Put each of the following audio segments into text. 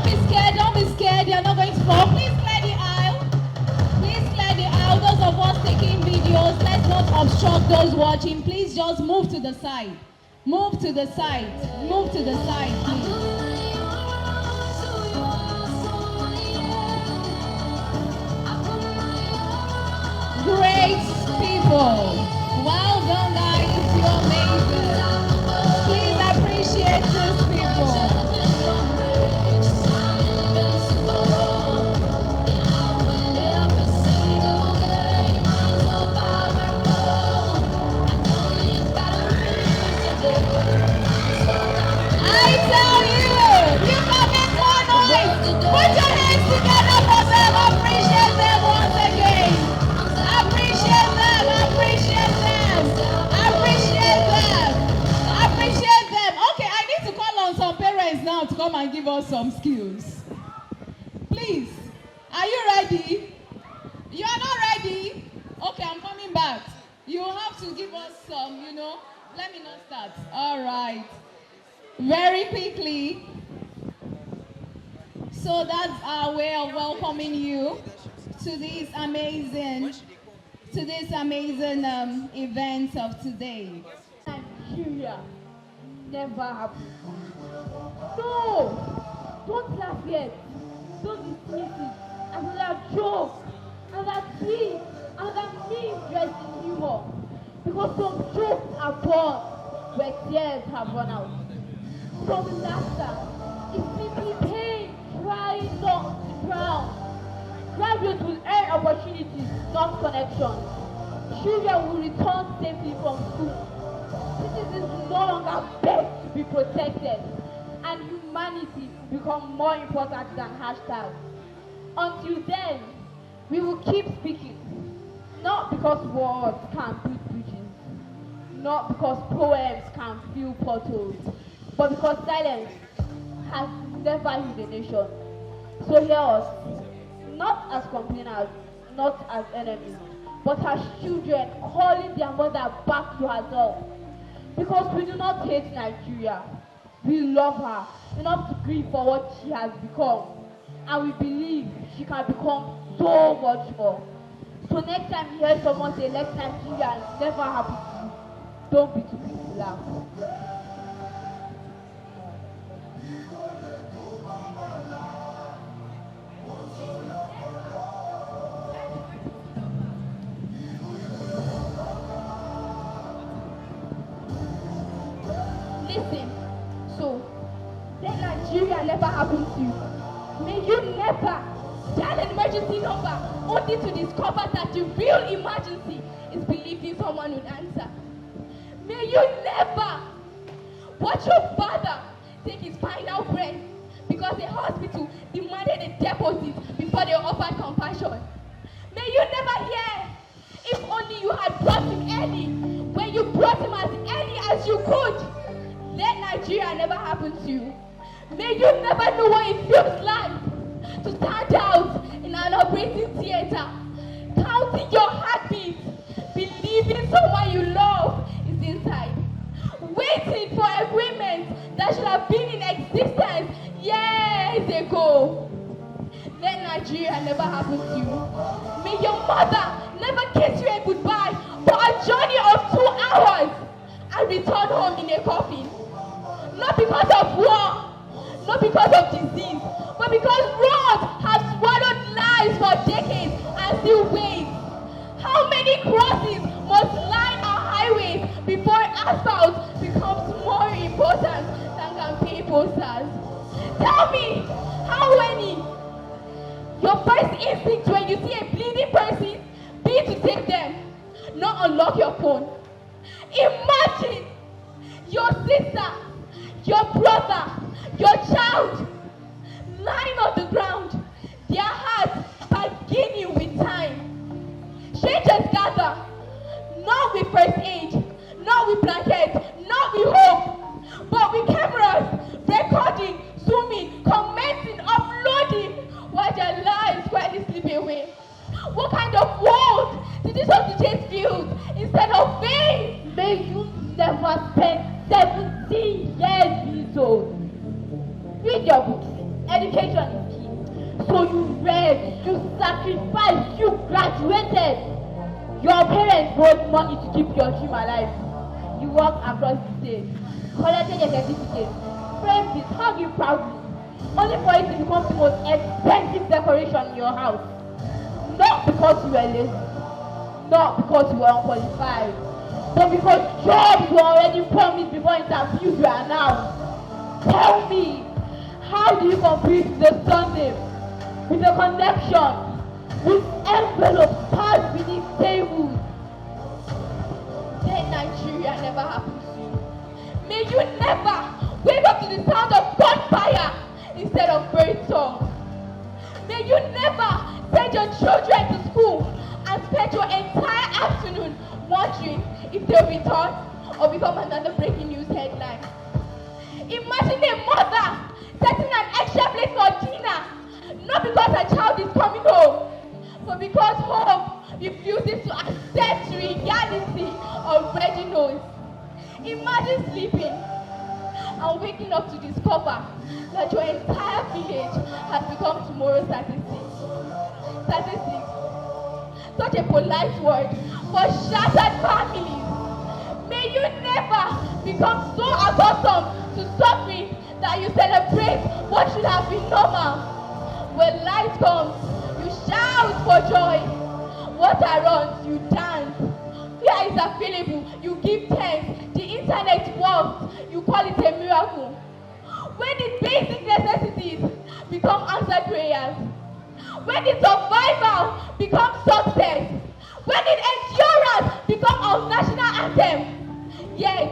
Don't be scared, don't be scared. You're not going to fall. Please clear the aisle. Please clear the aisle. Those of us taking videos, let's not obstruct those watching. Please just move to the side. Move to the side. Move to the side, please. Great people. Well done, guys. You're amazing. Please appreciate these people. I tell you, you can make more noise. Put your hands together for them. Appreciate them once again. Appreciate them. Appreciate them. Appreciate them. Appreciate them. Okay, I need to call on some parents now to come and give us some skills. Please, are you ready? You are not ready? Okay, I'm coming back. You have to give us some, Let me not start. All right. Very quickly. So that's our way of welcoming you to this amazing event of today. Nigeria never happened. No! Don't laugh yet. Don't dismiss it. Another joke, another tweet, another meme dressed in humor. Because some jokes are born where tears have run out. From laughter is simply pain trying not to drown. Graduates will earn opportunities, not connections. Children will return safely from school. Citizens will no longer beg to be protected. And humanity will become more important than hashtags. Until then, we will keep speaking. Not because words can build bridges. Not because poems can fill potholes. But because silence has never healed a nation. So hear us, not as complainers, not as enemies, but as children calling their mother back to herself. Because we do not hate Nigeria. We love her enough to grieve for what she has become. And we believe she can become so much more. So next time you hear someone say, let Nigeria never happen to you, don't be too quick to laugh. Listen, so let Nigeria never happen to you. May you never dial an emergency number only to discover that the real emergency is believing someone would answer. May you never watch your father take his final breath because the hospital demanded a deposit before they offered compassion. May you never hear, if only you had brought him early, when you brought him as early as you could. Let Nigeria never happen to you. May you never know what it feels like to stand out in an operating theater, counting your heartbeats, believing someone you love is inside, waiting for agreements that should have been in existence years ago. Let Nigeria never happen to you. May your mother never kiss you a goodbye for a journey of 2 hours and return home in a coffin. Not because of war, not because of disease, but because roads have swallowed lives for decades and still wait. How many crosses must line our highways before asphalt becomes more important than campaign posters? Tell me, how many? Your first instinct when you see a bleeding person be to take them, not unlock your phone. Imagine your sister, your brother, your child lying on the ground, their hearts beginning with time. Strangers gather, not with first aid, not with blankets, not with hope, but with cameras, recording, zooming, commenting, uploading, while their lives quietly slip away. What kind of world did this want to chase views instead of fame? May you never spend 17 years in old. Read your books. Education education is key. So you read, you sacrificed, you graduated. Your parents borrowed money to keep your dream alive. You walked across the stage, collected a certificate, framed it, hung it proudly, only for it to become the most expensive decoration in your house. Not because you were lazy, not because you were unqualified, but because jobs were already promised before interviews were announced. Tell me, how do you compete with a Sunday, with a connection, with envelopes packed beneath tables? Then Nigeria never happens to you. May you never wake up to the sound of gunfire instead of bird song. May you never send your children to school and spend your entire afternoon wondering if they'll return or become another breaking news headline. Imagine a mother setting an extra plate for dinner, not because her child is coming home, but because home refuses to accept the reality of ready nose. Imagine sleeping and waking up to discover that your entire village has become tomorrow's statistics. Statistics. Such a polite word for shattered families. May you never become so accustomed to suffering that you celebrate what should have been normal. When light comes, you shout for joy. Water runs, you dance. Fear is available, you give thanks. The internet works, you call it a miracle. When the basic necessities become answered prayers, when the survival becomes success, when the endurance becomes our national anthem, yes,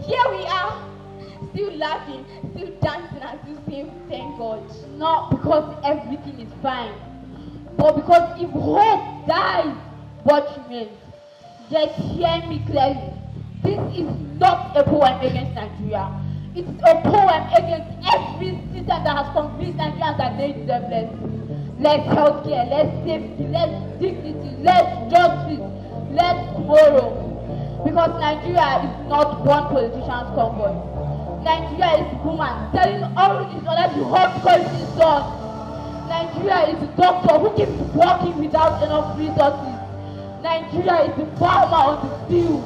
here we are, still laughing, still dancing, and still saying thank God. Not because everything is fine, but because if hope dies, what remains? Just hear me clearly. This is not a poem against Nigeria. It's a poem against every system that has convinced Nigerians that they deserve less. Less healthcare, less safety, less dignity, less justice, less tomorrow. Because Nigeria is not one politician's convoy. Nigeria is the woman telling origins under the hot country's sun. Nigeria is the doctor who keeps working without enough resources. Nigeria is the farmer on the field.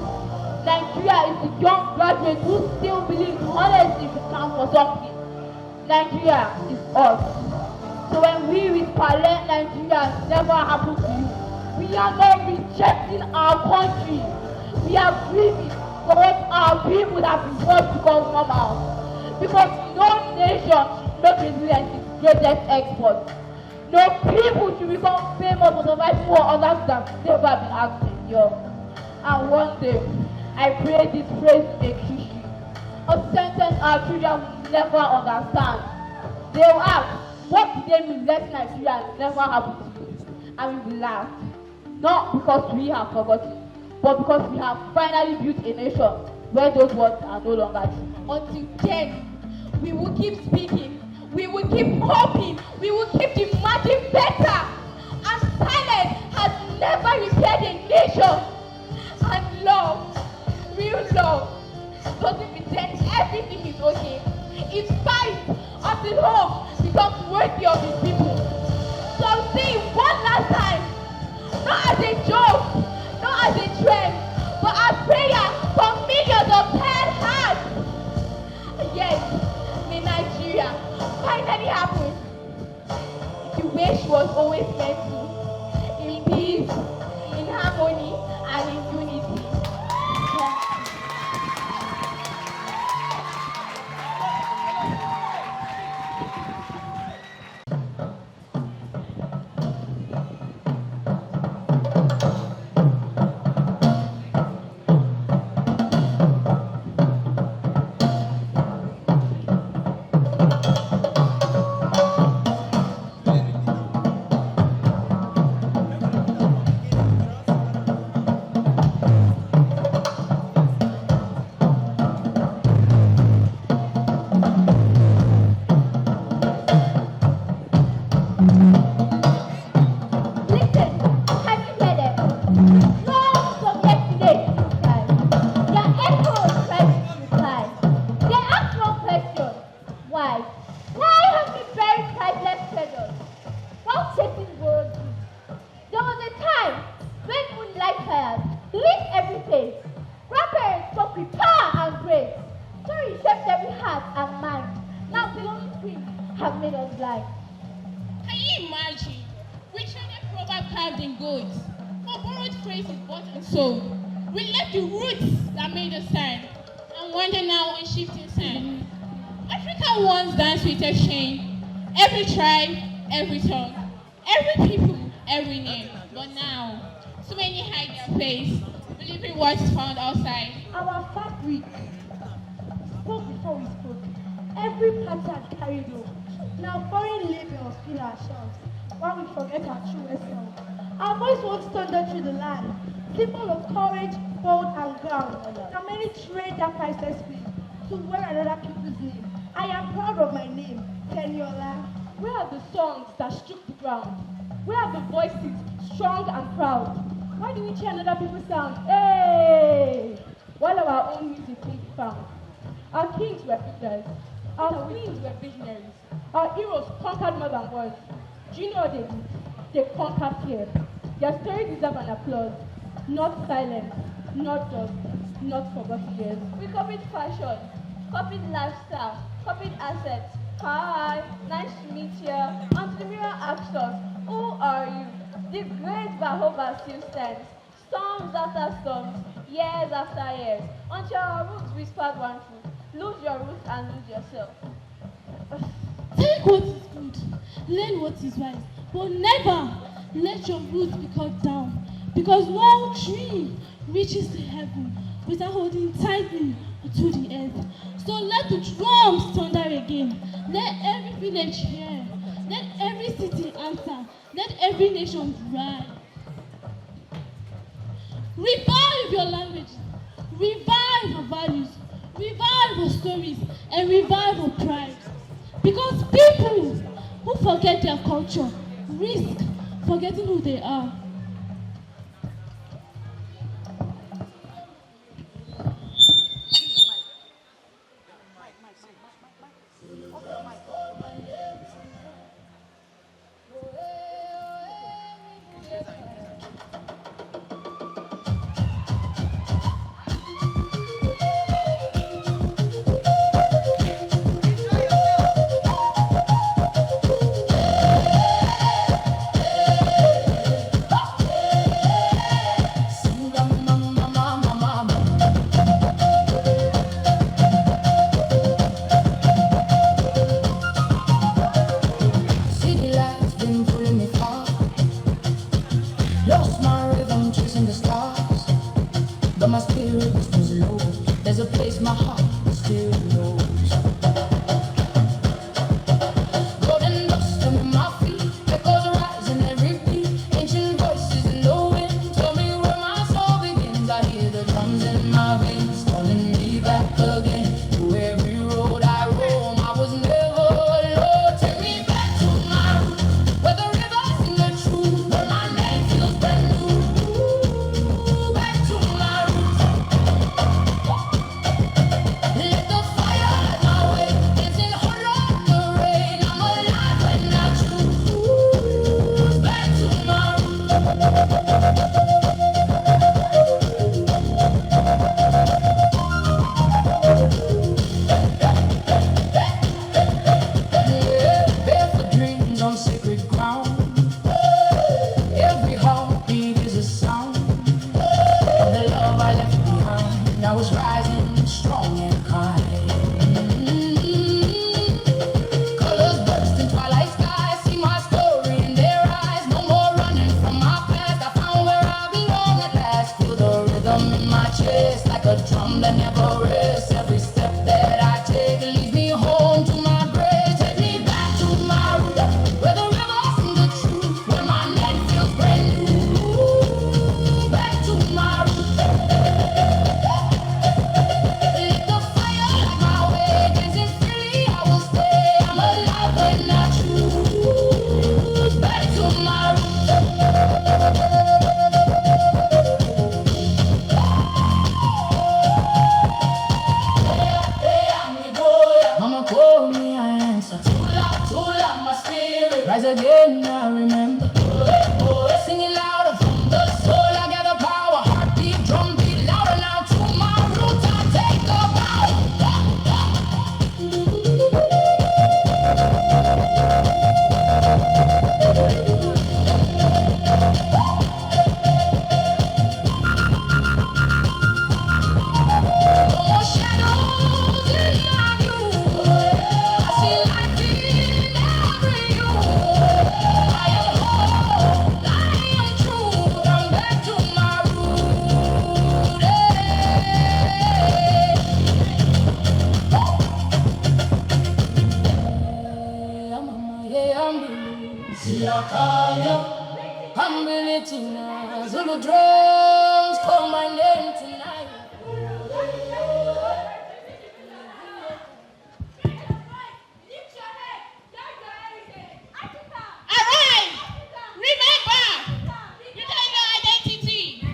Nigeria is the young graduate who still believes honesty should count for something. Nigeria is us. So when we whisper, let Nigeria never happen to you, we are not rejecting our country. We are grieving for what our people have been forced to become normal. Because no nation should make resilience its greatest export. No people should become famous for surviving what others have never been asked to endure. And one day, I pray this phrase to make history. A sentence our children will never understand. They will ask, what did they mean let Nigeria never happen to you? And we will laugh. Not because we have forgotten, but because we have finally built a nation where those words are no longer true. Until then, we will keep speaking. We will keep hoping. We will keep demanding better. And silence has never repaired a nation. And love, real love, doesn't pretend everything is okay. It fights until hope becomes worthy of its people. So I'll say it one last time, not as a joke, not as a trend, but as prayer for millions of tired hearts. Yes, may Nigeria finally happen the way she was always meant to, in peace, in harmony, and in unity. marching. We traded proverb carved in gold for borrowed phrases bought and sold. We left the roots that made us stand and wander now in shifting sand. Africa once danced with a chain, every tribe, every tongue, every people, every name. But now, so many hide their face, believing what is found outside. Our fabric spoke before we spoke. Every pattern carried over. Now foreign labels fill our shelves, while we forget our true self. Our voice once thundered through the land, symbol of courage, bold and ground. Now many trade that priceless speed to wear another people's name. I am proud of my name, Teniola. Where are the songs that shook the ground? Where are the voices, strong and proud? Why do we cheer another people's sound? Hey! While our own music can be found. Our kings were fighters. Our queens were visionaries. Our heroes conquered more than words. Do you know what they did? They conquered fear. Their stories deserve an applause. Not silence, not dust, not forgotten years. We copied fashion, copied lifestyle, copied assets. Hi, nice to meet you. And the mirror asked us, who are you? The great Jehovah still stands. Storms after storms, years after years, until our roots whispered one truth. Lose your roots and lose yourself. Take what is good, learn what is wise, but never let your roots be cut down, because no tree reaches to heaven without holding tightly to the earth. So let the drums thunder again, let every village hear, let every city answer, let every nation rise. Revive your language, revive our values, revive our stories, and revive our pride. Because people who forget their culture risk forgetting who they are. Lost my rhythm chasing the stars, but my spirit was low. There's a place my heart still knows. Golden dust under my feet, echoes rising every beat. Ancient voices in the wind tell me where my soul begins. I hear the drums in my veins calling me back again. To every road I roam, I was never alone. Take me back to my roots, where the rivers sing the truth, where my name feels brand new. Back to my roots. Let the fire light my way, dancing hard on the rain. I'm alive when I choose. Back to my roots. Yeah, barefoot dreams on sacred ground. Every heartbeat is a sound. The love I left behind, I was rising strong and kind. Colors burst in twilight skies, see my story in their eyes. No more running from my past, I found where I belong at last. Feel the rhythm in my chest, like a drum that never rests. Every step that I take leads me home to my grave. Take me back to my roots, where the rivers sing the truth, where my name feels brand new. Back to my roots. Let the fire light my way, dancing freely I will stay. I'm alive when I choose. Back to my roots. Mama called me, I answer. Tula, my spirit. Rise again, I remember. Singing louder from the soul. I got the power. Heartbeat, drum beat louder now. To my roots, I take the power. Siakaya, Hambilitina, Zulu drums call my name tonight. Arise! Remember, you tell your identity.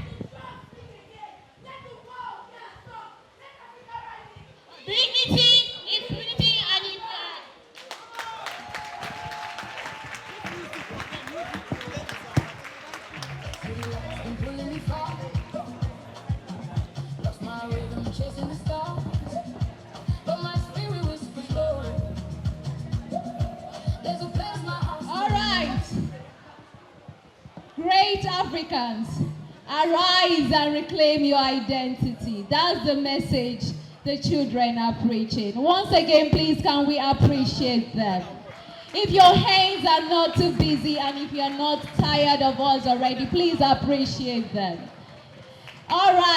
Dignity, impunity, and Been pulling me far. Lost my rhythm chasing the stars. But my spirit whispers low. There's a place my heart. all right. Great Africans, arise and reclaim your identity. That's the message the children are preaching. Once again, please, can we appreciate them? If your hands are not too busy and if you're not tired of us already, please appreciate them. All right.